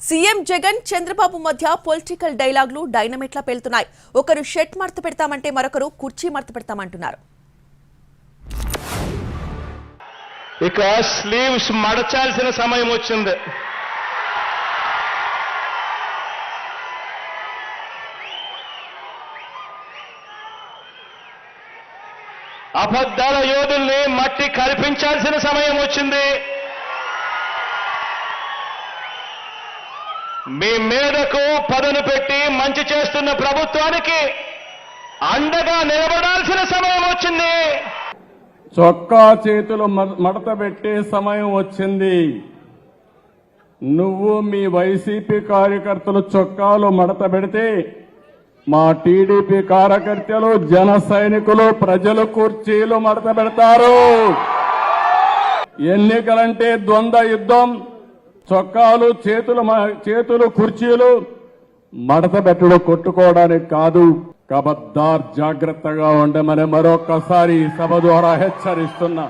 CM Jagan Chandrababu మధ్య political డైలాగులు డైనమిట్లా పేలుతున్నాయి. ఒకరు షర్ట్ మడత పెడతామంటే మరొకరు కుర్చీ మడత పెడతామంటున్నారు. ఇక స్లీవ్స్ మడచాల్సిన సమయం వచ్చింది. అబద్ధాల యోధుల్ని మట్టి కల్పించాల్సిన సమయం వచ్చింది. మీ మీదకు పదును పెట్టి మంచి చేస్తున్న ప్రభుత్వానికి అండగా నిలబడాల్సిన సమయం వచ్చింది. చొక్కా చేతులు మడత పెట్టే సమయం వచ్చింది. నువ్వు మీ వైసీపీ కార్యకర్తలు చొక్కాలు మడత పెడితే మా టీడీపీ కార్యకర్తలు జన సైనికులు ప్రజలు కుర్చీలు మడత పెడతారు. ఎన్నికలంటే ద్వంద్వ యుద్ధం. చొక్కాలు చేతులు కుర్చీలు మడత పెట్టడం కొట్టుకోవడానికి కాదు. కబద్దార్ జాగ్రత్తగా ఉండమని మరొక్కసారి సభ ద్వారా హెచ్చరిస్తున్నా.